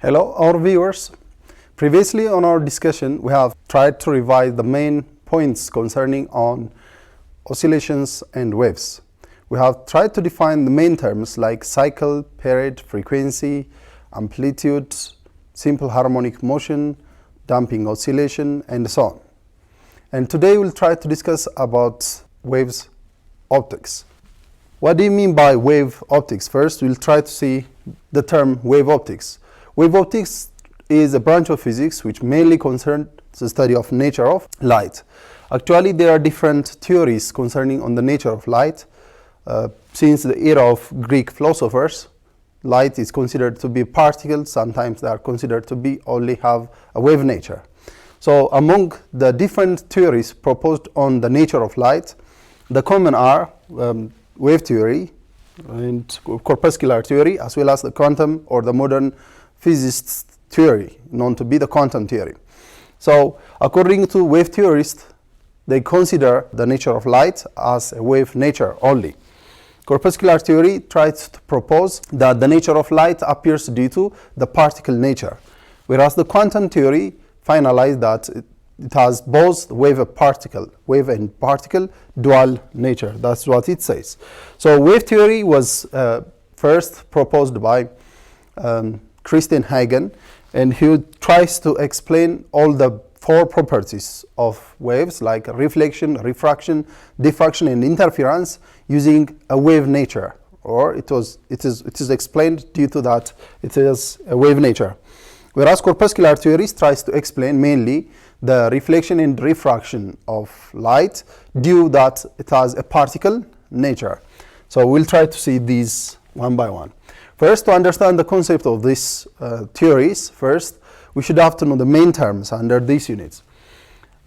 Hello, our viewers. Previously on our discussion, we have tried to revise the main points concerning on oscillations and waves. We have tried to define the main terms like cycle, period, frequency, amplitude, simple harmonic motion, damping oscillation, and so on. And today we'll try to discuss about waves optics. What do you mean by wave optics? First, we'll try to see the term wave optics. Wave optics is a branch of physics which mainly concerns the study of nature of light. Actually, there are different theories concerning on the nature of light. Since the era of Greek philosophers, light is considered to be particles. Sometimes they are considered to be only have a wave nature. So among the different theories proposed on the nature of light, the common are wave theory and corpuscular theory, as well as the quantum or the modern physicists theory, known to be the quantum theory. So according to wave theorists, they consider the nature of light as a wave nature only. Corpuscular theory tries to propose that the nature of light appears due to the particle nature, whereas the quantum theory finalized that it has both wave and particle dual nature. That's what it says. So wave theory was first proposed by Christian Huygens, and he tries to explain all the four properties of waves like reflection, refraction, diffraction, and interference using a wave nature, or it is explained due to that it is a wave nature. Whereas corpuscular theory tries to explain mainly the reflection and refraction of light due that it has a particle nature. So we'll try to see these one by one. First, to understand the concept of these theories, first we should have to know the main terms under these units.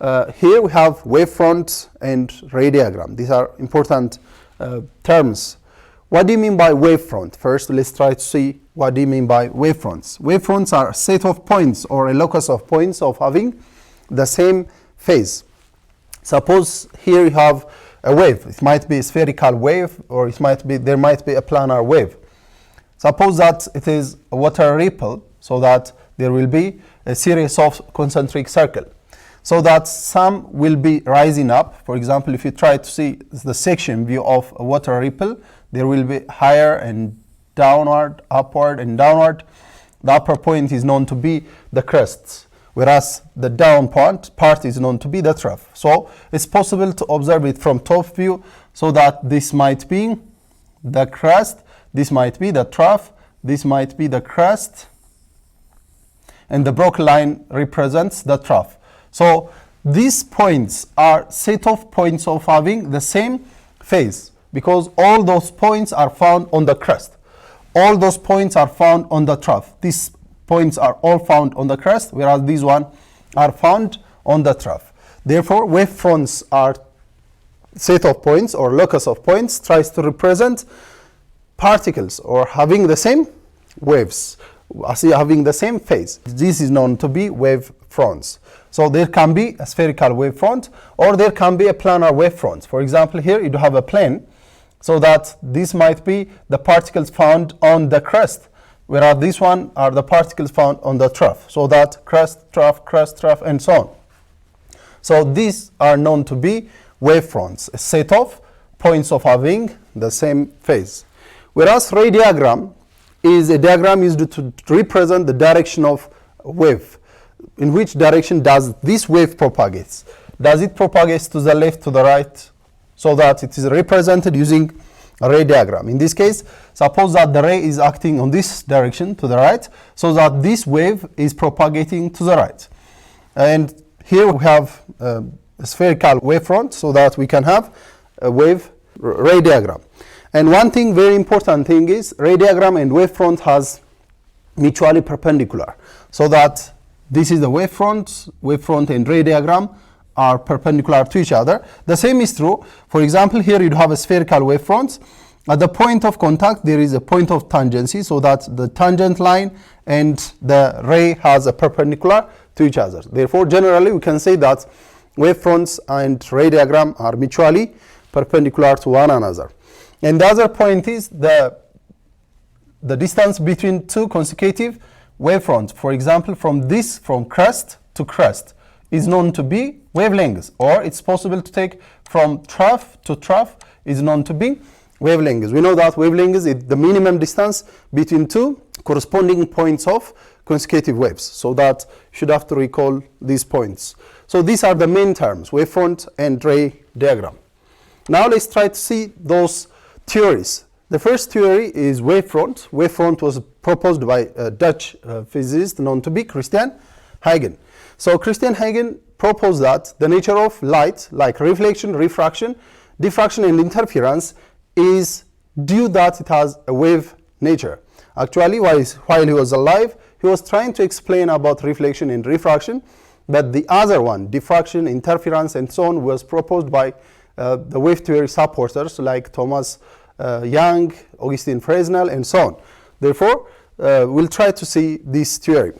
Here we have wavefront and ray diagram. These are important terms. What do you mean by wavefront? First, let's try to see what do you mean by wavefronts. Wavefronts are a set of points or a locus of points of having the same phase. Suppose here you have a wave. It might be a spherical wave, or there might be a planar wave. Suppose that it is a water ripple, so that there will be a series of concentric circles, so that some will be rising up. For example, if you try to see the section view of a water ripple, there will be higher and downward, upward and downward. The upper point is known to be the crests, whereas the down part is known to be the trough. So it's possible to observe it from top view, so that this might be the crest, this might be the trough, this might be the crest, and the broken line represents the trough. So these points are set of points of having the same phase, because all those points are found on the crest. All those points are found on the trough. These points are all found on the crest, whereas these ones are found on the trough. Therefore, wavefronts are set of points or locus of points tries to represent particles or having the same waves, having the same phase. This is known to be wavefronts. So there can be a spherical wavefront, or there can be a planar wavefront. For example, here you have a plane, so that this might be the particles found on the crest, whereas this one are the particles found on the trough. So that crest, trough, and so on. So these are known to be wavefronts, a set of points of having the same phase. Whereas ray diagram is a diagram used to represent the direction of a wave. In which direction does this wave propagates? Does it propagate to the left, to the right? So that it is represented using a ray diagram. In this case, suppose that the ray is acting on this direction to the right, so that this wave is propagating to the right. And here we have a spherical wavefront, so that we can have a ray diagram. And one thing, very important thing, is ray diagram and wavefront has mutually perpendicular, so that this is the wavefront and ray diagram are perpendicular to each other. The same is true. For example, here you have a spherical wavefront. At the point of contact, there is a point of tangency, so that the tangent line and the ray has a perpendicular to each other. Therefore, generally, we can say that wavefronts and ray diagram are mutually perpendicular to one another. And the other point is the distance between two consecutive wavefront, for example, from crest to crest, is known to be wavelengths, or it's possible to take from trough to trough is known to be wavelengths. We know that wavelengths is the minimum distance between two corresponding points of consecutive waves. So that you should have to recall these points. So these are the main terms, wavefront and ray diagram. Now let's try to see those theories. The first theory is wavefront. Wavefront was proposed by a Dutch physicist known to be Christian Huygens. So Christian Huygens proposed that the nature of light, like reflection, refraction, diffraction and interference, is due that it has a wave nature. Actually, while he was alive, he was trying to explain about reflection and refraction, but the other one, diffraction, interference and so on, was proposed by the wave theory supporters like Thomas Young, Augustin Fresnel and so on. Therefore, we'll try to see this theory.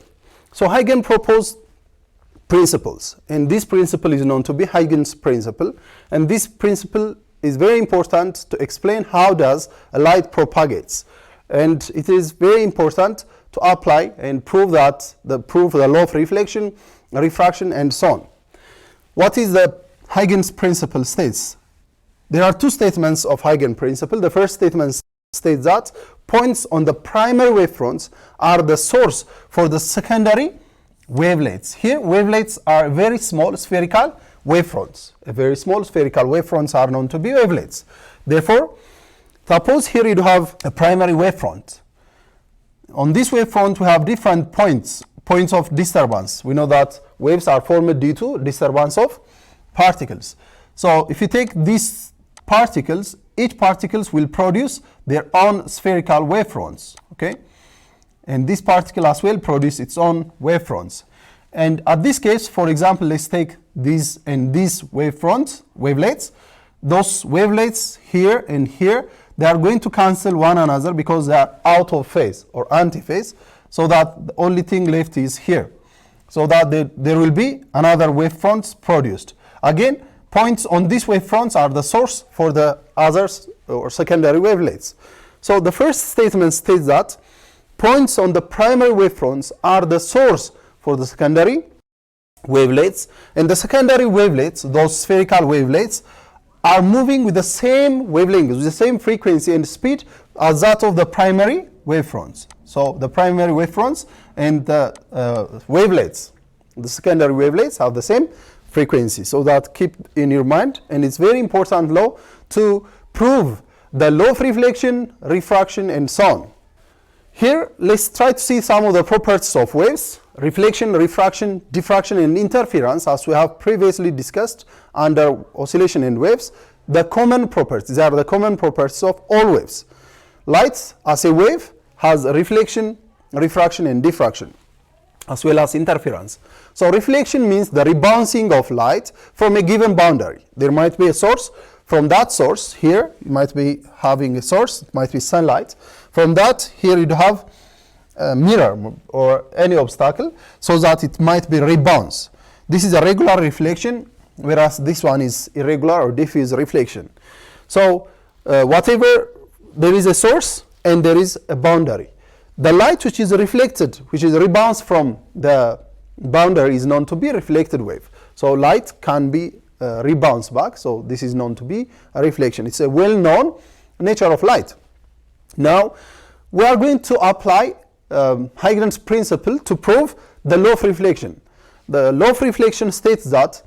So Huygens proposed principles, and this principle is known to be Huygens principle, and this principle is very important to explain how does a light propagates, and it is very important to apply and prove the law of reflection, refraction and so on. What is the Huygens principle states? There are two statements of Huygens principle. The first statement states that points on the primary wavefronts are the source for the secondary wavelets. Here, wavelets are very small spherical wavefronts. Very small spherical wavefronts are known to be wavelets. Therefore, suppose here you have a primary wavefront. On this wavefront, we have different points of disturbance. We know that waves are formed due to disturbance of particles. So if you take these particles, each particles will produce their own spherical wavefronts, okay? And this particle as well produce its own wavefronts. And at this case, for example, let's take these and these wavelets. Those wavelets here and here, they are going to cancel one another because they are out of phase or anti-phase, so that the only thing left is here. So that there will be another wavefronts produced. Again, points on these wavefronts are the source for the others or secondary wavelets. So the first statement states that points on the primary wavefronts are the source for the secondary wavelets, and the secondary wavelets, those spherical wavelets, are moving with the same wavelength, with the same frequency and speed as that of the primary wavefronts. So the primary wavefronts and the wavelets, the secondary wavelets, have the same frequency. So that keep in your mind, and it's very important law to prove the law of reflection, refraction and so on. Here, let's try to see some of the properties of waves: reflection, refraction, diffraction and interference, as we have previously discussed under oscillation and waves. The common properties, these are the common properties of all waves. Light as a wave has reflection, refraction and diffraction, as well as interference. So reflection means the rebouncing of light from a given boundary. There might be a source. From that source, here you might be having a source, it might be sunlight. From that, here you have a mirror or any obstacle, so that it might be rebounce. This is a regular reflection, whereas this one is irregular or diffuse reflection. So whatever, there is a source and there is a boundary. The light which is reflected, which is rebounded from the boundary, is known to be reflected wave. So light can be rebounds back, so this is known to be a reflection. It's a well-known nature of light. Now, we are going to apply Huygens principle to prove the law of reflection. The law of reflection states that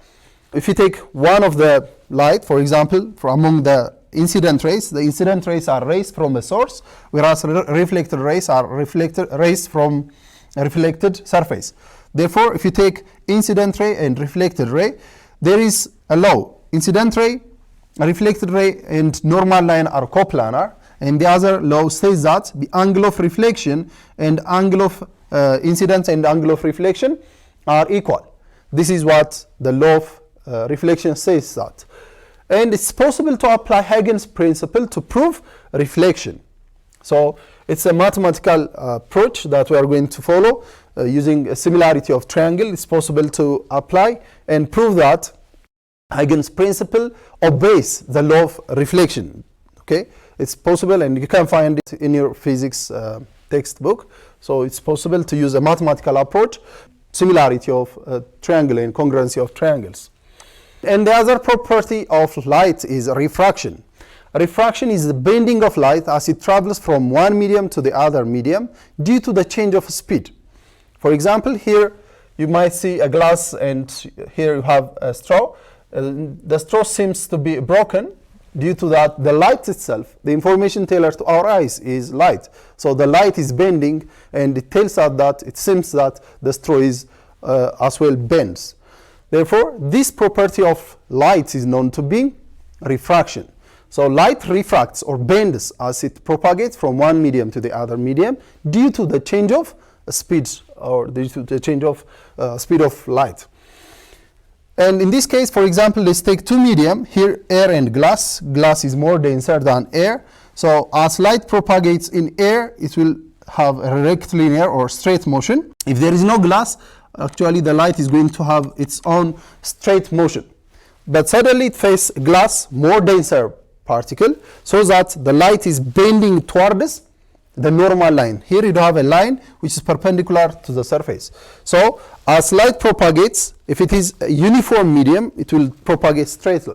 if you take one of the light, for example, from among the incident rays are rays from a source, whereas reflected rays are rays from a reflected surface. Therefore, if you take incident ray and reflected ray, there is a law. Incident ray, reflected ray and normal line are coplanar, and the other law says that the angle of reflection and angle of incidence and angle of reflection are equal. This is what the law of reflection says that. And it's possible to apply Huygens principle to prove reflection. So it's a mathematical approach that we are going to follow using a similarity of triangle. It's possible to apply and prove that Huygens principle obeys the law of reflection. Okay, it's possible, and you can find it in your physics textbook. So it's possible to use a mathematical approach, similarity of triangle and congruency of triangles. And the other property of light is refraction. Refraction is the bending of light as it travels from one medium to the other medium due to the change of speed. For example, here you might see a glass and here you have a straw. The straw seems to be broken due to that the light itself, the information teller to our eyes is light. So the light is bending and it tells us that it seems that the straw is as well bends. Therefore, this property of light is known to be refraction. So light refracts or bends as it propagates from one medium to the other medium due to the change of speed or due to the change of speed of light. And in this case, for example, let's take two medium, here air and glass. Glass is more denser than air. So as light propagates in air, it will have a rectilinear or straight motion. If there is no glass, actually the light is going to have its own straight motion. But suddenly it faces glass, more denser particle, so that the light is bending towards the normal line. Here you have a line which is perpendicular to the surface. So as light propagates, if it is a uniform medium, it will propagate straightly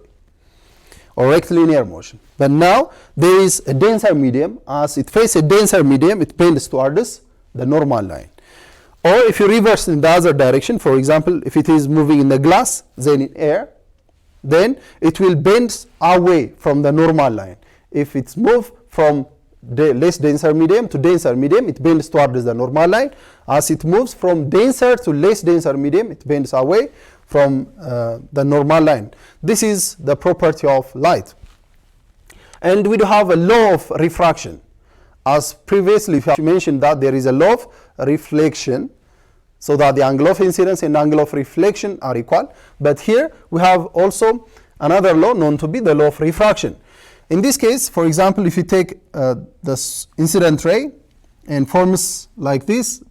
or rectilinear motion. But now there is a denser medium. As it faces a denser medium, it bends towards the normal line. Or if you reverse in the other direction, for example, if it is moving in the glass, then in air, then it will bend away from the normal line. If it's moved from the less denser medium to denser medium, it bends towards the normal line. As it moves from denser to less denser medium, it bends away from the normal line. This is the property of light. And we do have a law of refraction. As previously we mentioned that there is a law of reflection, so that the angle of incidence and angle of reflection are equal. But here we have also another law known to be the law of refraction. In this case, for example, if you take this incident ray and forms like this,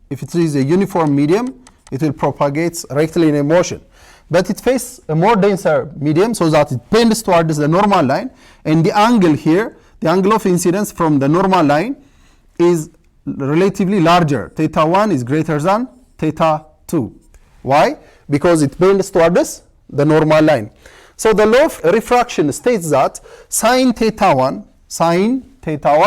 if it is a uniform medium, it will propagate rectilinear motion. But it faces a more denser medium, so that it bends towards the normal line, and the angle here, the angle of incidence from the normal line, is relatively larger. Theta 1 is greater than theta 2. Why? Because it bends towards the normal line. So the law of refraction states that sine theta 1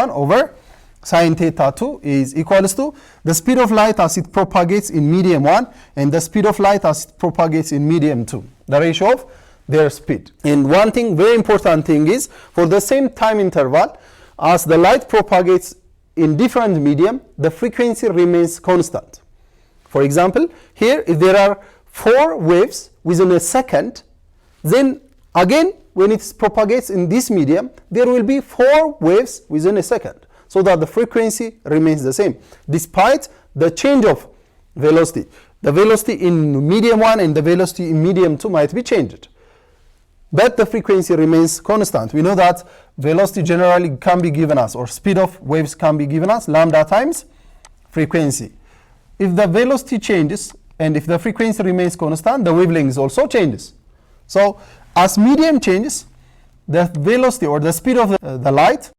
over sine theta 2 is equals to the speed of light as it propagates in medium 1 and the speed of light as it propagates in medium 2, the ratio of their speed. And one thing, very important thing is, for the same time interval, as the light propagates in different medium, the frequency remains constant. For example, here if there are 4 waves within a second, then again when it propagates in this medium, there will be 4 waves within a second, so that the frequency remains the same despite the change of velocity. The velocity in medium 1 and the velocity in medium 2 might be changed, but the frequency remains constant. We know that velocity generally can be given as, or speed of waves can be given as, lambda times frequency. If the velocity changes and if the frequency remains constant, the wavelength also changes. So as medium changes, the velocity or the speed of the light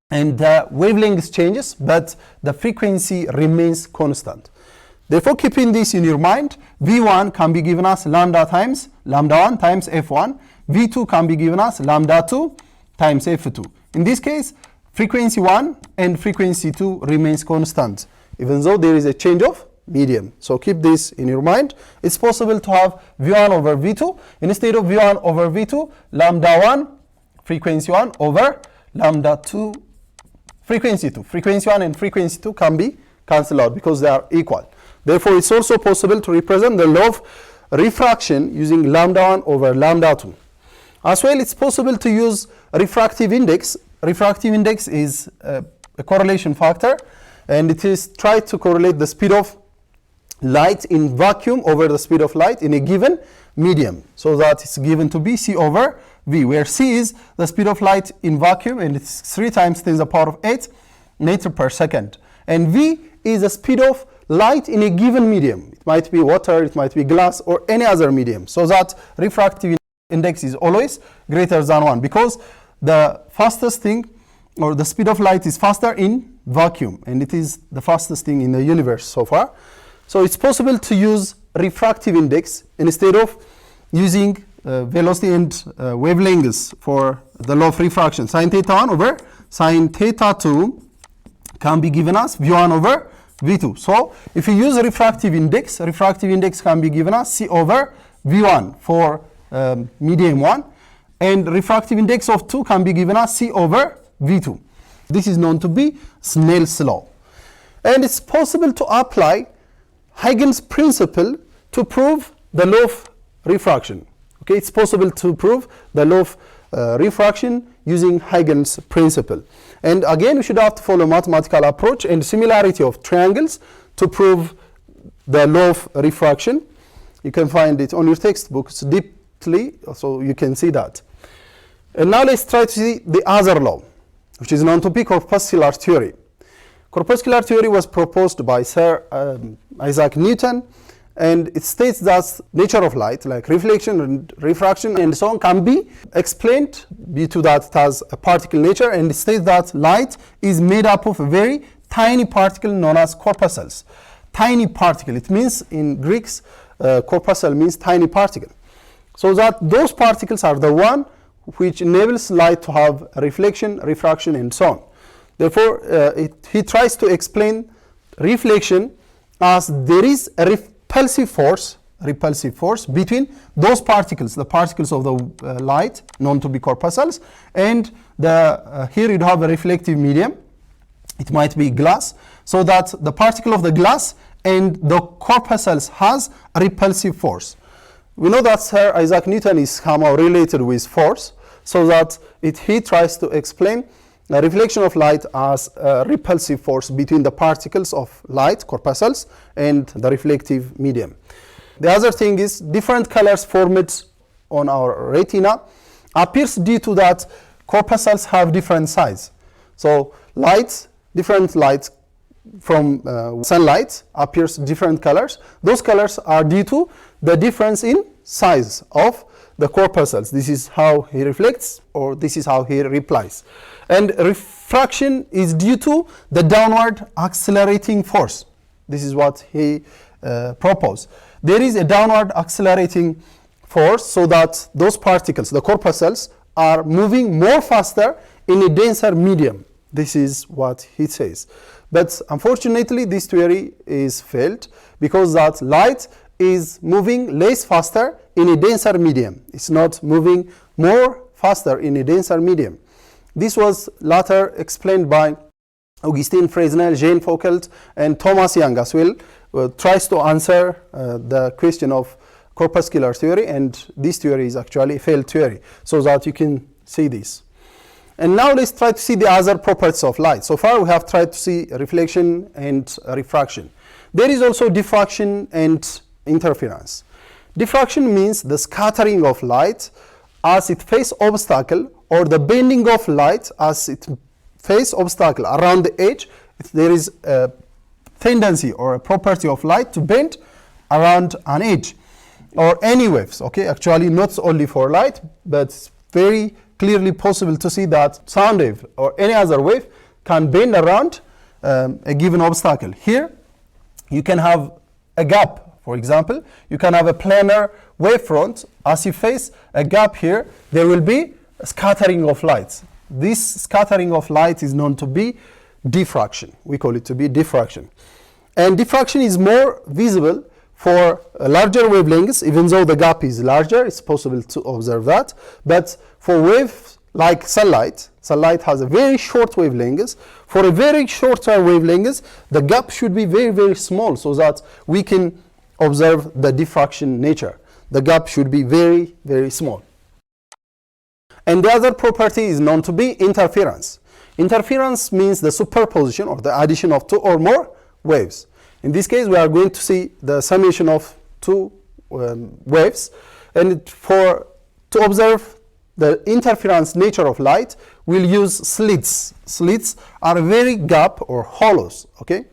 and the wavelength changes, but the frequency remains constant. Therefore, keeping this in your mind, V1 can be given as lambda 1 times F1. V2 can be given as lambda 2 times F2. In this case, frequency 1 and frequency 2 remains constant, even though there is a change of medium. So keep this in your mind. It's possible to have V1 over V2. Instead of V1 over V2, lambda 1, frequency 1 over lambda 2, frequency 2. Frequency 1 and frequency 2 can be cancelled out because they are equal. Therefore, it's also possible to represent the law of refraction using lambda 1 over lambda 2. As well, it's possible to use refractive index. Refractive index is a correlation factor, and it is tried to correlate the speed of light in vacuum over the speed of light in a given medium, so that it's given to be C over V, where C is the speed of light in vacuum, and it's 3 times 10 to the power of 8 meter per second. And V is the speed of light in a given medium. It might be water, it might be glass, or any other medium, so that refractive index is always greater than 1, because the fastest thing, or the speed of light is faster in vacuum, and it is the fastest thing in the universe so far. So it's possible to use refractive index instead of using velocity and wavelengths for the law of refraction. Sine theta 1 over sine theta 2 can be given as V1 over V2. So if you use refractive index can be given as C over V1 for medium 1, and refractive index of 2 can be given as C over V2. This is known to be Snell's law. And it's possible to apply Huygens principle to prove the law of refraction. Okay, it's possible to prove the law of refraction using Huygens principle. And again, we should have to follow mathematical approach and similarity of triangles to prove the law of refraction. You can find it on your textbooks deeply, so you can see that. And now let's try to see the other law, which is known to be corpuscular theory. Corpuscular theory was proposed by Sir Isaac Newton, and it states that nature of light, like reflection and refraction and so on, can be explained due to that it has a particle nature, and it states that light is made up of a very tiny particle known as corpuscles. Tiny particle, it means in Greeks, corpuscle means tiny particle. So that those particles are the one which enables light to have reflection, refraction, and so on. Therefore, he tries to explain reflection as there is a repulsive force between those particles, the particles of the light known to be corpuscles, and here you have a reflective medium. It might be glass, so that the particle of the glass and the corpuscles has a repulsive force. We know that Sir Isaac Newton is somehow related with force, so that he tries to explain the reflection of light as a repulsive force between the particles of light, corpuscles, and the reflective medium. The other thing is different colors formed on our retina appears due to that corpuscles have different size. So different light from sunlight appears different colors. Those colors are due to the difference in size of the corpuscles. This is how he reflects, or this is how he replies. And refraction is due to the downward accelerating force. This is what he proposed. There is a downward accelerating force, so that those particles, the corpuscles, are moving more faster in a denser medium. This is what he says. But unfortunately, this theory is failed, because that light is moving less faster in a denser medium. It's not moving more faster in a denser medium. This was later explained by Augustin Fresnel, Jean Foucault, and Thomas Young as well. Tries to answer the question of corpuscular theory, and this theory is actually a failed theory, so that you can see this. And now let's try to see the other properties of light. So far we have tried to see reflection and refraction. There is also diffraction and interference. Diffraction means the scattering of light as it faces obstacle, or the bending of light as it faces obstacle around the edge. There is a tendency or a property of light to bend around an edge, or any waves. Okay, actually not only for light, but it's very clearly possible to see that sound wave or any other wave can bend around a given obstacle. Here you can have a gap. For example, you can have a planar wavefront. As you face a gap here, there will be a scattering of light. This scattering of light is known to be diffraction. We call it to be diffraction. And diffraction is more visible for larger wavelengths. Even though the gap is larger, it's possible to observe that. But for waves like sunlight has a very short wavelengths. For a very shorter wavelengths, the gap should be very, very small, so that we can observe the diffraction nature. The gap should be very, very small. And the other property is known to be interference. Interference means the superposition or the addition of two or more waves. In this case, we are going to see the summation of two waves. And to observe the interference nature of light, we'll use slits. Slits are a very gap or hollows, okay?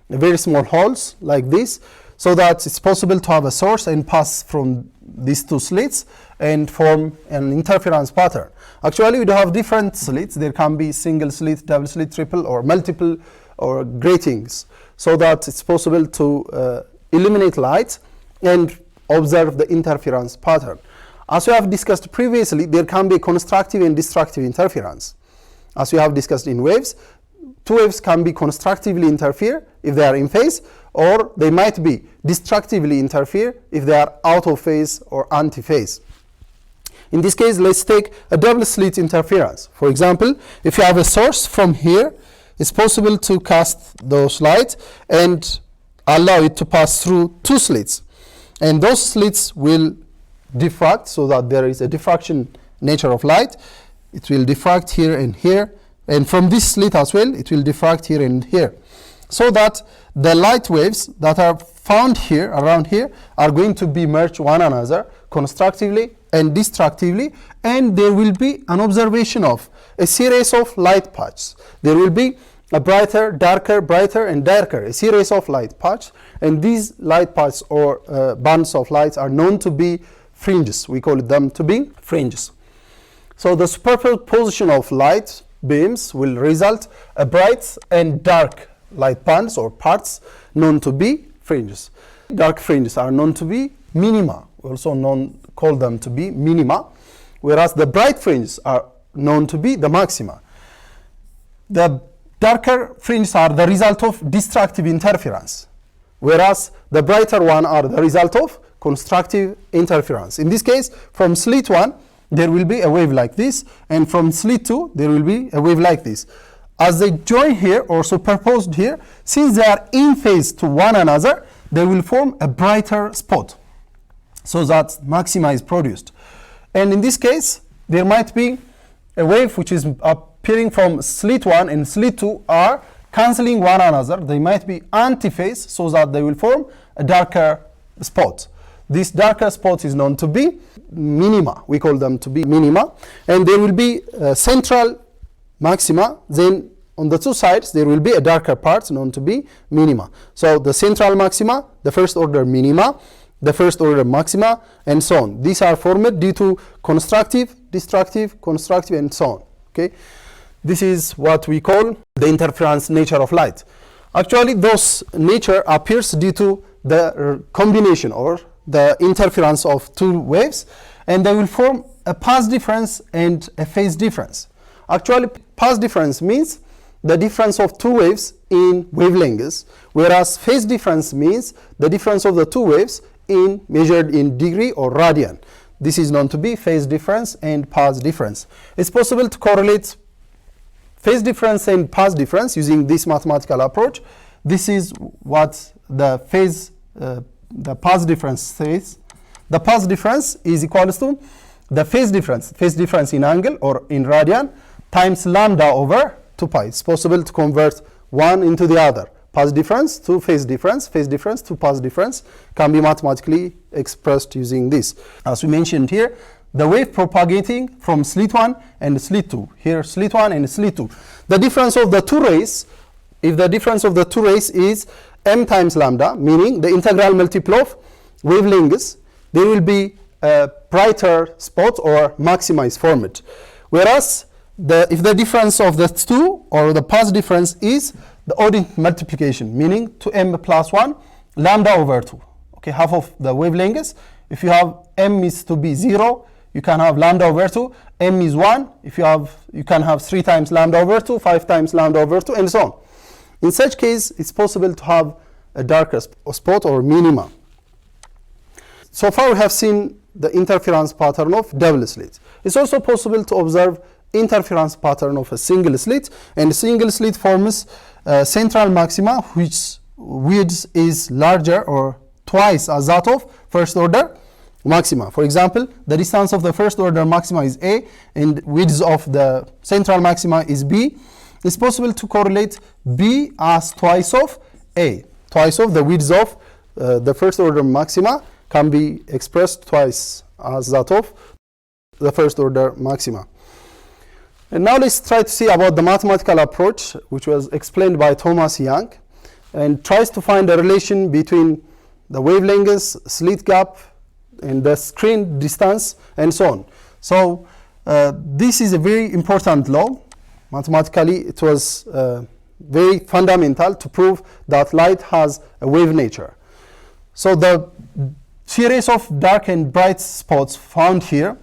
Very small holes like this, so that it's possible to have a source and pass from these two slits and form an interference pattern. Actually, we do have different slits. There can be single slit, double slit, triple, or multiple or gratings, so that it's possible to eliminate light and observe the interference pattern. As we have discussed previously, there can be constructive and destructive interference. As we have discussed in waves, two waves can be constructively interfere if they are in phase, or they might be destructively interfere if they are out of phase or anti-phase. In this case, let's take a double slit interference. For example, if you have a source from here, it's possible to cast those light and allow it to pass through two slits. And those slits will diffract, so that there is a diffraction nature of light. It will diffract here and here. And from this slit as well, it will diffract here and here. So that the light waves that are found here, around here, are going to be merged one another constructively and destructively, and there will be an observation of a series of light patches. There will be a brighter, darker, brighter, and darker, a series of light patches, and these light patches or bands of lights are known to be fringes. We call them to be fringes. So the superposition of light beams will result a bright and dark light bands or parts known to be fringes. Dark fringes are known to be minima, also call them to be minima, whereas the bright fringes are known to be the maxima. The darker fringes are the result of destructive interference, whereas the brighter one are the result of constructive interference. In this case, from slit 1, there will be a wave like this, and from slit 2, there will be a wave like this. As they join here or superposed here, since they are in phase to one another, they will form a brighter spot, so that maxima is produced. And in this case, there might be a wave which is appearing from slit 1 and slit 2 are cancelling one another. They might be anti-phase, so that they will form a darker spot. This darker spot is known to be minima. We call them to be minima. And there will be a central maxima. Then on the two sides, there will be a darker part known to be minima. So the central maxima, the first order minima, the first order maxima, and so on. These are formed due to constructive, destructive, constructive, and so on. Okay, this is what we call the interference nature of light. Actually, those nature appears due to the combination or the interference of two waves, and they will form a path difference and a phase difference. Actually, path difference means the difference of two waves in wavelengths, whereas phase difference means the difference of the two waves measured in degree or radian. This is known to be phase difference and path difference. It's possible to correlate phase difference and path difference using this mathematical approach. This is what the path difference says. The path difference is equal to the phase difference in angle or in radian, times lambda over 2 pi. It's possible to convert one into the other. Path difference to phase difference to path difference can be mathematically expressed using this. As we mentioned here, the wave propagating from slit 1 and slit 2. Here slit 1 and slit 2. The difference of the two rays, if the difference of the two rays is m times lambda, meaning the integral multiple of wavelengths, there will be a brighter spot or maxima is formed. Whereas if the difference of the two or the path difference is the odd multiplication, meaning 2m plus 1 lambda over 2. Okay, half of the wavelengths. If you have m is to be 0, you can have lambda over 2. M is 1. You can have 3 times lambda over 2, 5 times lambda over 2, and so on. In such case, it's possible to have a darker spot or minima. So far we have seen the interference pattern of double slit. It's also possible to observe interference pattern of a single slit, and a single slit forms central maxima which width is larger or twice as that of first order maxima. For example, the distance of the first order maxima is a and width of the central maxima is b. It's possible to correlate b as twice of a. Twice of the width of the first order maxima can be expressed twice as that of the first order maxima. And now let's try to see about the mathematical approach which was explained by Thomas Young and tries to find a relation between the wavelengths, slit gap, and the screen distance, and so on. So this is a very important law. Mathematically, it was very fundamental to prove that light has a wave nature. So the series of dark and bright spots found here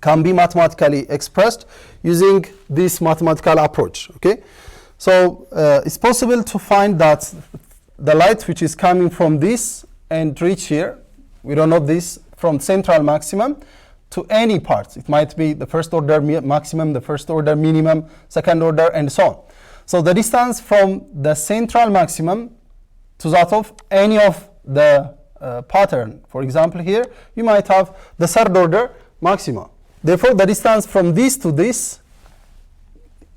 can be mathematically expressed using this mathematical approach. Okay, so it's possible to find that the light which is coming from this and reach here, we don't know this, from central maximum to any part. It might be the first order maximum, the first order minimum, second order, and so on. So the distance from the central maximum to that of any of the pattern. For example, here you might have the third order maxima. Therefore, the distance from this to this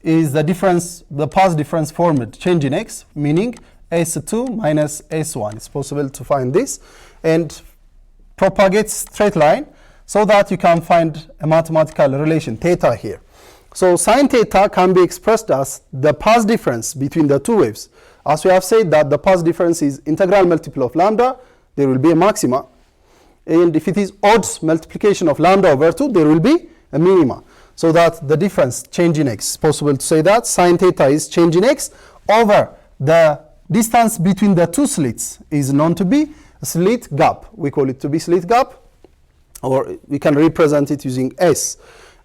is the difference, the path difference formed change in x, meaning S2 minus S1. It's possible to find this and propagate straight line so that you can find a mathematical relation, theta here. So sine theta can be expressed as the path difference between the two waves. As we have said that the path difference is integral multiple of lambda, there will be a maxima. And if it is odd multiplication of lambda over 2, there will be a minima. So that the difference, change in x, it's possible to say that sine theta is change in x over the distance between the two slits is known to be a slit gap. We call it to be slit gap, or we can represent it using S.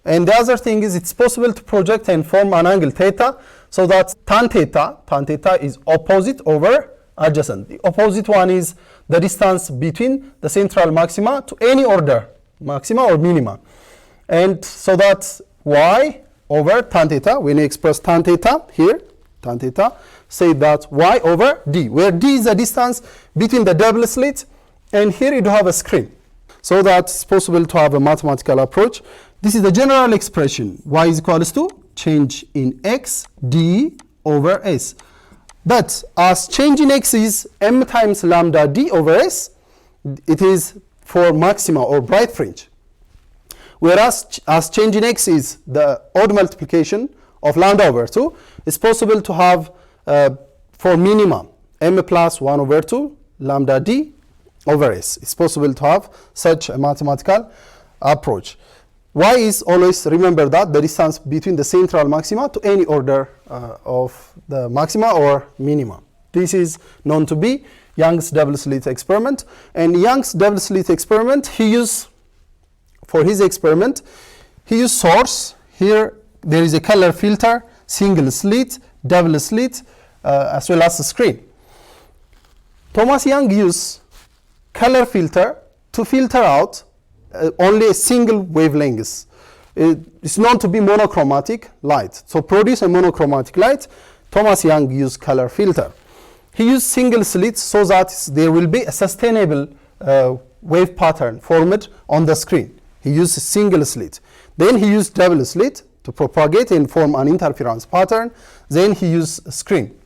And the other thing is it's possible to project and form an angle theta so that tan theta is opposite over adjacent. The opposite one is the distance between the central maxima to any order, maxima or minima. And so that y over tan theta, when you express tan theta here, tan theta, say that y over d, where d is the distance between the double slit, and here you do have a screen. So that's possible to have a mathematical approach. This is the general expression, y is equals to change in x d over s. But as change in x is m times lambda d over s, it is for maxima or bright fringe. Whereas as change in x is the odd multiplication of lambda over 2, it's possible to have for minima m plus 1 over 2 lambda d over s. It's possible to have such a mathematical approach. Y is always, remember that, the distance between the central maxima to any order of the maxima or minima. This is known to be Young's double slit experiment. And Young's double slit experiment, for his experiment, he used source. Here there is a color filter, single slit, double slit, as well as a screen. Thomas Young used color filter to filter out only a single wavelength. It's known to be monochromatic light. So produce a monochromatic light, Thomas Young used color filter. He used single slits so that there will be a sustainable wave pattern formed on the screen. He used a single slit. Then he used double slit to propagate and form an interference pattern. Then he used a screen.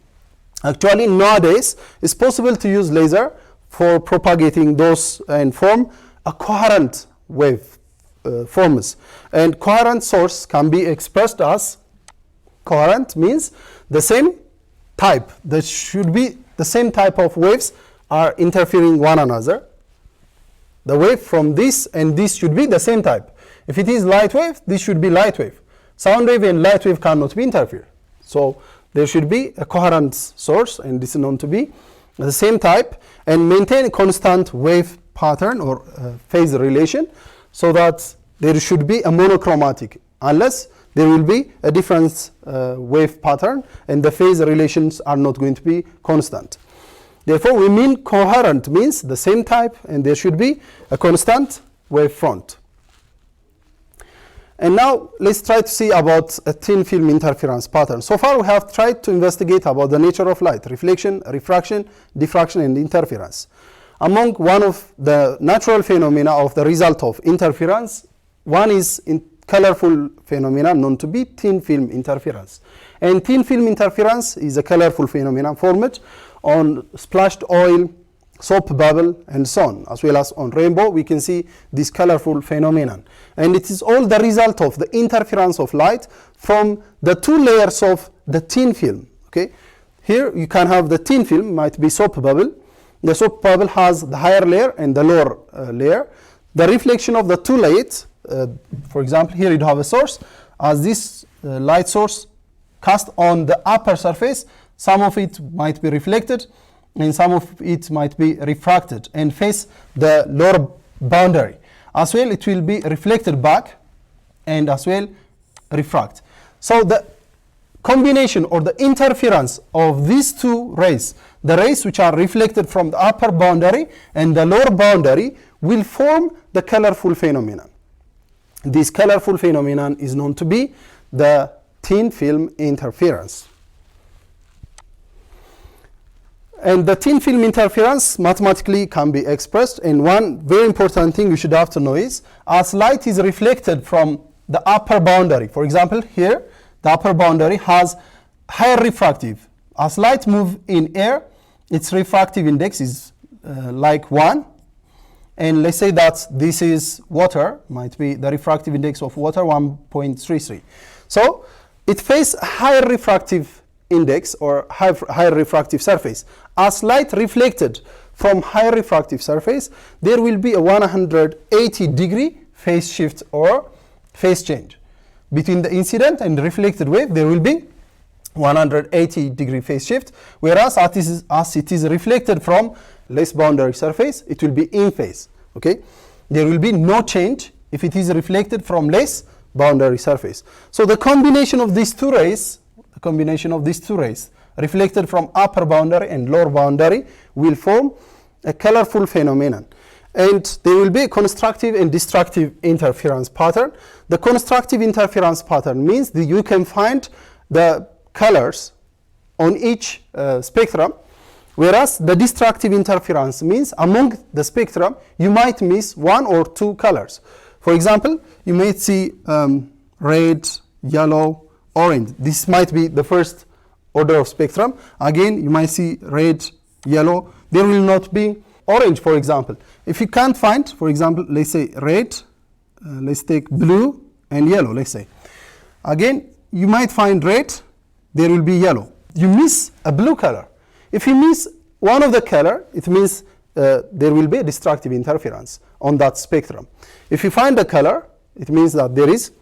Actually, nowadays, it's possible to use laser for propagating those and form a coherent wave forms. And coherent source can be expressed as, coherent means the same type. There should be the same type of waves are interfering one another. The wave from this and this should be the same type. If it is light wave, this should be light wave. Sound wave and light wave cannot be interfered. So there should be a coherent source, and this is known to be the same type, and maintain a constant wave pattern or phase relation, so that there should be a monochromatic, unless there will be a different wave pattern and the phase relations are not going to be constant. Therefore, we mean coherent means the same type and there should be a constant wave front. And now let's try to see about a thin film interference pattern. So far we have tried to investigate about the nature of light, reflection, refraction, diffraction, and interference. Among one of the natural phenomena of the result of interference, one is in colorful phenomena known to be thin film interference. And thin film interference is a colorful phenomenon formed on splashed oil, soap bubble, and so on. As well as on rainbow, we can see this colorful phenomenon. And it is all the result of the interference of light from the two layers of the thin film. Okay, here you can have the thin film, might be soap bubble. The soap bubble has the higher layer and the lower layer. The reflection of the two lights, for example, here you have a source. As this light source cast on the upper surface. Some of it might be reflected and some of it might be refracted and face the lower boundary. As well, it will be reflected back and as well refract. So the combination or the interference of these two rays, the rays which are reflected from the upper boundary and the lower boundary, will form the colorful phenomenon. This colorful phenomenon is known to be the thin film interference. And the thin film interference mathematically can be expressed, and one very important thing you should have to know is, as light is reflected from the upper boundary, for example here, the upper boundary has higher refractive. As light moves in air, its refractive index is like 1. And let's say that this is water, might be the refractive index of water 1.33. So it faces higher refractive index or higher refractive surface. As light reflected from higher refractive surface, there will be a 180 degree phase shift or phase change. Between the incident and reflected wave, there will be 180 degree phase shift, whereas as it is reflected from less boundary surface, it will be in phase. Okay, there will be no change if it is reflected from less boundary surface. So the combination of these two rays, reflected from upper boundary and lower boundary, will form a colorful phenomenon. And there will be a constructive and destructive interference pattern. The constructive interference pattern means that you can find the colors on each spectrum, whereas the destructive interference means among the spectrum you might miss one or two colors. For example, you might see red, yellow, orange. This might be the first order of spectrum. Again, you might see red, yellow. There will not be orange, for example. If you can't find, for example, let's say red, let's take blue and yellow, let's say. Again, you might find red, there will be yellow. You miss a blue color. If you miss one of the color, it means there will be a destructive interference on that spectrum. If you find the color, it means that there is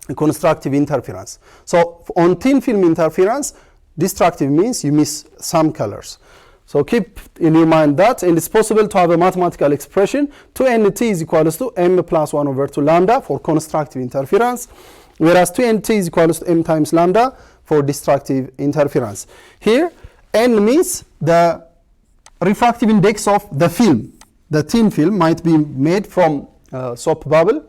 a constructive interference. So on thin film interference, destructive means you miss some colors. So keep in your mind that, and it's possible to have a mathematical expression 2nt is equals to m plus 1 over 2 lambda for constructive interference, whereas 2nt is equals to m times lambda for destructive interference. Here, n means the refractive index of the film. The thin film might be made from soap bubble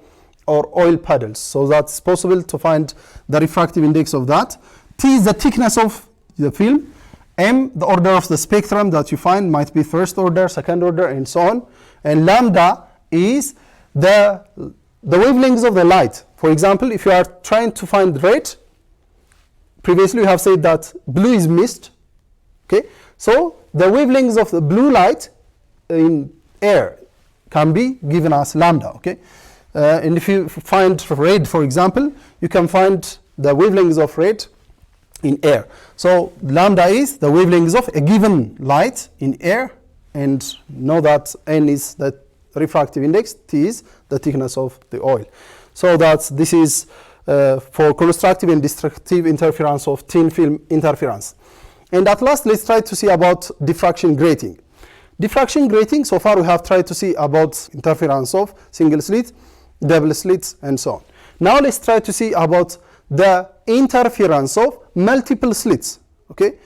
or oil puddles. So that's possible to find the refractive index of that. T is the thickness of the film. M, the order of the spectrum that you find, might be first order, second order, and so on. And lambda is the wavelengths of the light. For example, if you are trying to find red, previously we have said that blue is missed. Okay, so the wavelengths of the blue light in air can be given as lambda. Okay, and if you find red, for example, you can find the wavelengths of red in air. So lambda is the wavelengths of a given light in air, and know that n is the refractive index, t is the thickness of the oil. So that this is for constructive and destructive interference of thin film interference. And at last, let's try to see about diffraction grating. Diffraction grating, so far we have tried to see about interference of single slit, double slits, and so on. Now let's try to see about the interference of multiple slits. Okay,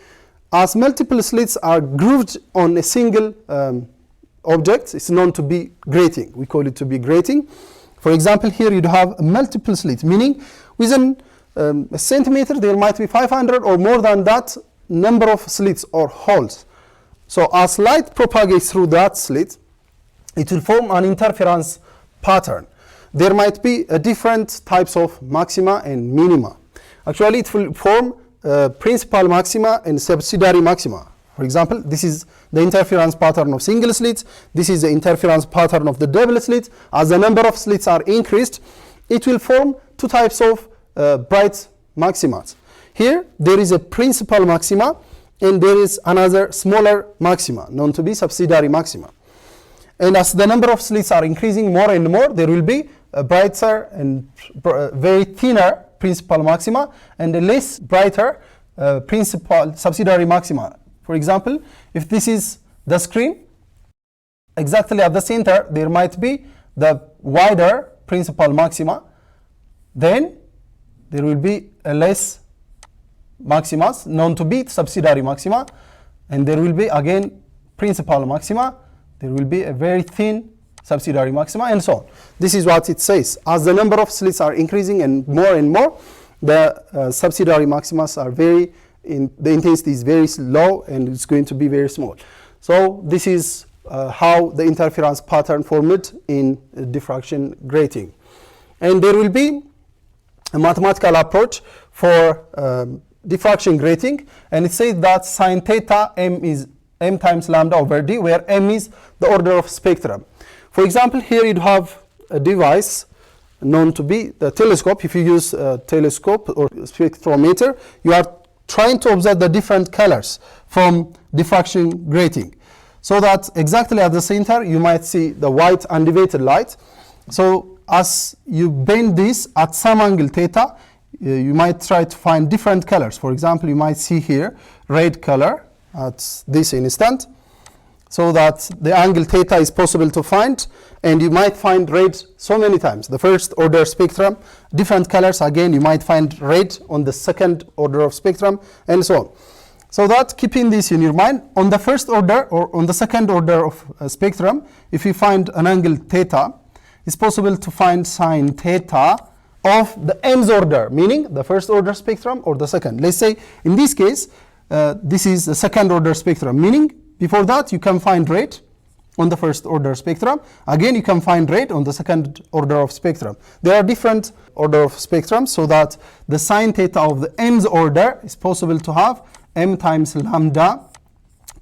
as multiple slits are grooved on a single object, it's known to be grating. We call it to be grating. For example, here you have multiple slits, meaning within a centimeter there might be 500 or more than that number of slits or holes. So as light propagates through that slit, it will form an interference pattern. There might be different types of maxima and minima. Actually, it will form principal maxima and subsidiary maxima. For example, this is the interference pattern of single slits. This is the interference pattern of the double slit. As the number of slits are increased, it will form two types of bright maximas. Here, there is a principal maxima, and there is another smaller maxima, known to be subsidiary maxima. And as the number of slits are increasing more and more, there will be a brighter and very thinner principal maxima and a less brighter principal subsidiary maxima. For example, if this is the screen, exactly at the center there might be the wider principal maxima, then there will be a less maximas known to be subsidiary maxima, and there will be again principal maxima, there will be a very thin subsidiary maxima, and so on. This is what it says. As the number of slits are increasing and more, the subsidiary maximas are the intensity is very low and it's going to be very small. So this is how the interference pattern formed in diffraction grating. And there will be a mathematical approach for diffraction grating, and it says that sine theta m is m times lambda over d, where m is the order of spectrum. For example, here you have a device known to be the telescope. If you use a telescope or spectrometer, you are trying to observe the different colors from diffraction grating. So that exactly at the center you might see the white undivided light. So as you bend this at some angle theta, you might try to find different colors. For example, you might see here red color at this instant, so that the angle theta is possible to find, and you might find red so many times. The first order spectrum, different colors, again you might find red on the second order of spectrum, and so on. So that, keeping this in your mind, on the first order or on the second order of spectrum, if you find an angle theta, it's possible to find sine theta of the mth order, meaning the first order spectrum or the second. Let's say in this case, this is the second order spectrum, meaning before that you can find red on the first order spectrum. Again, you can find red on the second order of spectrum. There are different order of spectrum, so that the sine theta of the mth order is possible to have m times lambda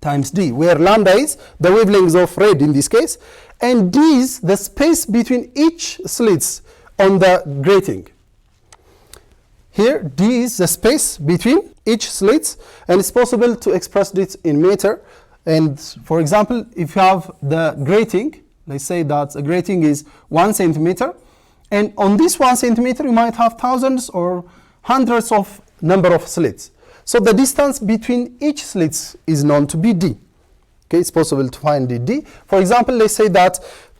times d, where lambda is the wavelength of red in this case, and d is the space between each slits on the grating. Here d is the space between each slits, and it's possible to express this in meter. And for example, if you have the grating, let's say that a grating is 1 centimeter, and on this 1 centimeter you might have thousands or hundreds of number of slits. So the distance between each slits is known to be d. Okay, it's possible to find the d. For example, let's say that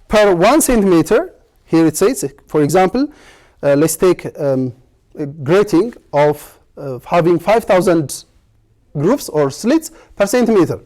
per 1 centimeter, here it says, for example, let's take a grating of having 5,000 grooves or slits per centimeter.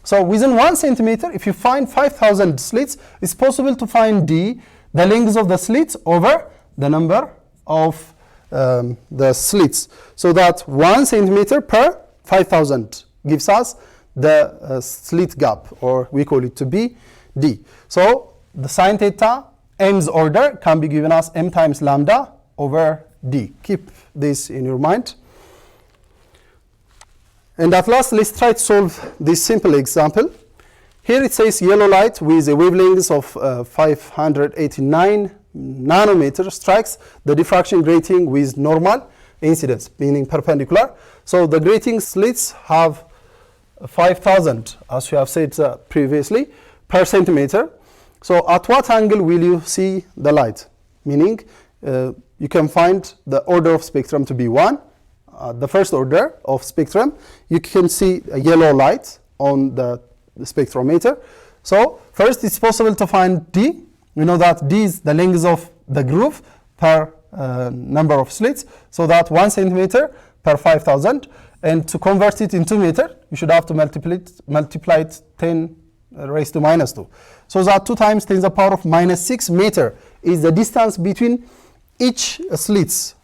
So within 1 centimeter, if you find 5,000 slits, it's possible to find d, the length of the slits over the number of the slits. So that 1 centimeter per 5,000 gives us the slit gap, or we call it to be d. So the sine theta m's order can be given as m times lambda over d. Keep this in your mind. And at last, let's try to solve this simple example. Here it says yellow light with a wavelength of 589 nanometer strikes the diffraction grating with normal incidence, meaning perpendicular. So the grating slits have 5,000, as we have said previously, per centimeter. So at what angle will you see the light? Meaning you can find the order of spectrum to be 1. The first order of spectrum, you can see a yellow light on the spectrometer. So first it's possible to find d. We know that d is the length of the groove per number of slits, so that 1 centimeter per 5,000. And to convert it into meter, you should have to multiply it 10 raised to minus 2. So that 2 times 10 to the power of minus 6 meter is the distance between each slits.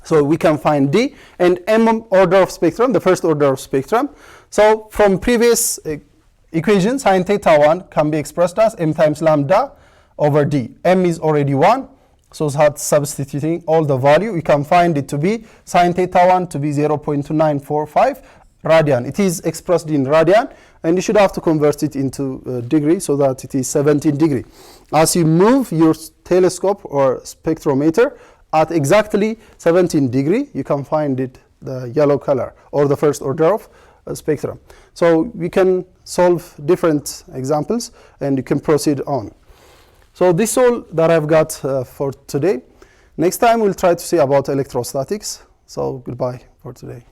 So we can find d, and m order of spectrum, the first order of spectrum. So from previous equation, sine theta 1 can be expressed as m times lambda over d. M is already 1, so that substituting all the value, we can find it to be sine theta 1 to be 0.2945 radian. It is expressed in radian, and you should have to convert it into degree, so that it is 17 degree. As you move your telescope or spectrometer at exactly 17 degree, you can find it the yellow color, or the first order of spectrum. So we can solve different examples, and you can proceed on. So this is all that I've got for today. Next time we'll try to see about electrostatics. So goodbye for today.